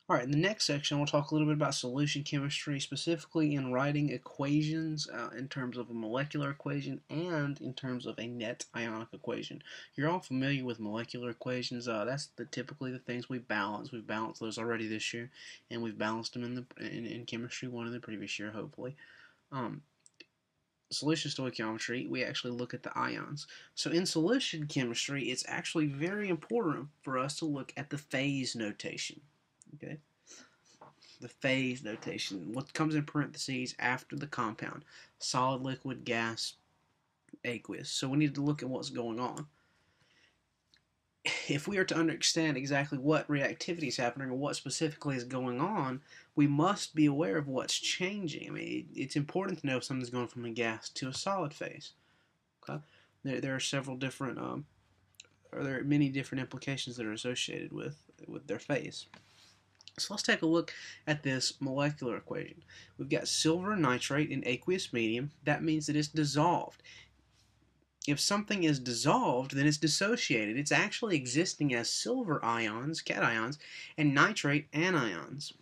Alright, in the next section we'll talk a little bit about solution chemistry, specifically in writing equations in terms of a molecular equation and in terms of a net ionic equation. You're all familiar with molecular equations. That's typically the things we balance. We've balanced those already this year, and we've balanced them in chemistry 1 in the previous year, hopefully. Solution stoichiometry, we actually look at the ions. So in solution chemistry, it's actually very important for us to look at the phase notation. Okay, the phase notation, what comes in parentheses after the compound: solid, liquid, gas, aqueous. So we need to look at what's going on. If we are to understand exactly what reactivity is happening or what specifically is going on, we must be aware of what's changing. I mean, it's important to know if something's going from a gas to a solid phase. Okay, there are several different, or there are many different implications that are associated with their phase. So let's take a look at this molecular equation. We've got silver nitrate in aqueous medium. That means that it's dissolved. If something is dissolved, then it's dissociated. It's actually existing as silver ions, cations, and nitrate anions.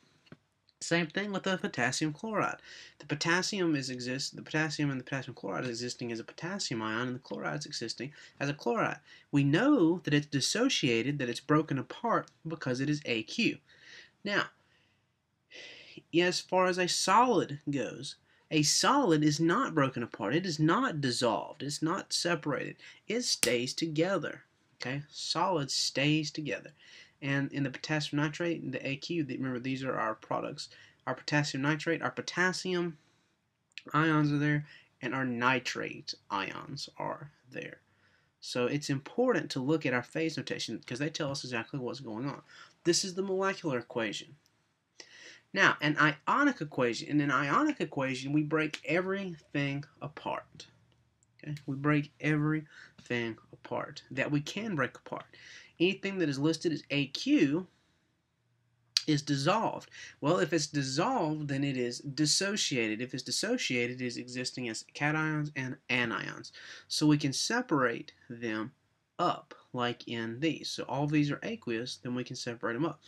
Same thing with the potassium chloride. The potassium and the potassium chloride is existing as a potassium ion, and the chloride is existing as a chloride. We know that it's dissociated, that it's broken apart, because it is AQ. Now, as far as a solid goes, a solid is not broken apart. It is not dissolved. It's not separated. It stays together. Okay, solid stays together. And in the potassium nitrate, the AQ, remember these are our products. Our potassium nitrate, our potassium ions are there, and our nitrate ions are there. So it's important to look at our phase notation because they tell us exactly what's going on. This is the molecular equation. Now, an ionic equation. In an ionic equation, we break everything apart. Okay? We break everything apart that we can break apart. Anything that is listed as AQ is dissolved. Well, if it's dissolved, then it is dissociated. If it's dissociated, it is existing as cations and anions. So we can separate them up like in these. So all of these are aqueous, then we can separate them up.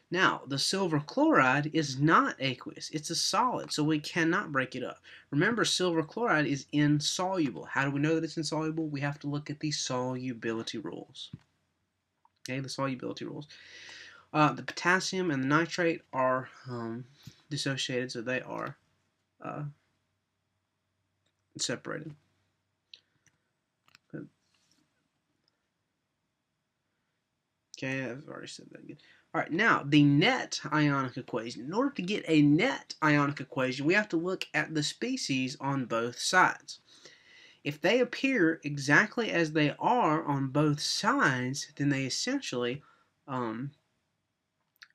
Now, the silver chloride is not aqueous. It's a solid, so we cannot break it up. Remember, silver chloride is insoluble. How do we know that it's insoluble? We have to look at the solubility rules. Okay, the solubility rules. The potassium and the nitrate are dissociated, so they are separated. Okay, I've already said that again. All right, now the net ionic equation. In order to get a net ionic equation, we have to look at the species on both sides. If they appear exactly as they are on both sides, then they essentially are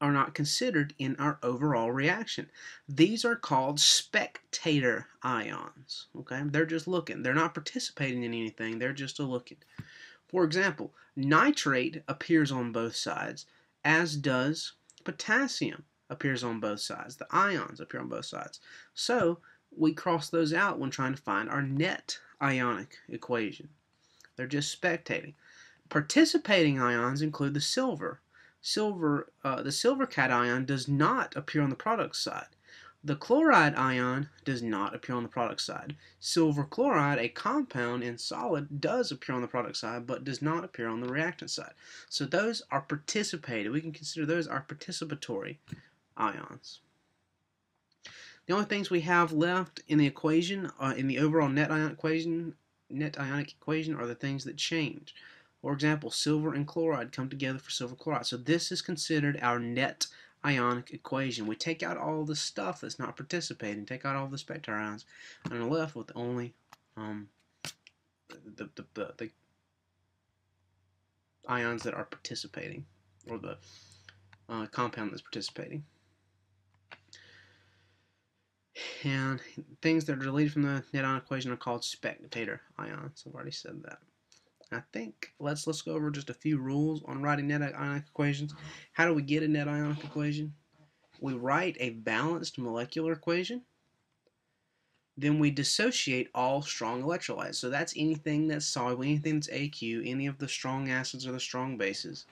not considered in our overall reaction. These are called spectator ions. Okay, they're just looking. They're not participating in anything. They're just looking. For example, nitrate appears on both sides, as does potassium appears on both sides. The ions appear on both sides. So we cross those out when trying to find our net ionic equation. They're just spectating. Participating ions include the silver. The silver cation does not appear on the product side. The chloride ion does not appear on the product side. Silver chloride, a compound in solid, does appear on the product side, but does not appear on the reactant side. So those are participated. We can consider those our participatory ions. The only things we have left in the equation, in the overall net ionic equation, are the things that change. For example, silver and chloride come together for silver chloride. So this is considered our net ionic equation. We take out all the stuff that's not participating, take out all the spectator ions, and are left with only the ions that are participating, or the compound that's participating. And things that are deleted from the net ionic equation are called spectator ions. I've already said that. I think let's go over just a few rules on writing net ionic equations. How do we get a net ionic equation? We write a balanced molecular equation. Then we dissociate all strong electrolytes. So that's anything that's soluble, anything that's AQ, any of the strong acids or the strong bases.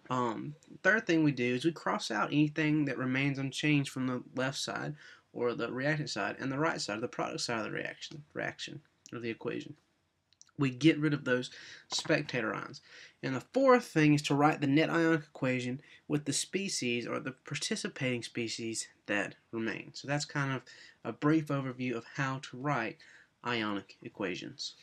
Third thing we do is we cross out anything that remains unchanged from the left side or the reactant side and the right side, the product side of the reaction or the equation. We get rid of those spectator ions. And the fourth thing is to write the net ionic equation with the species or the participating species that remain. So that's kind of a brief overview of how to write ionic equations.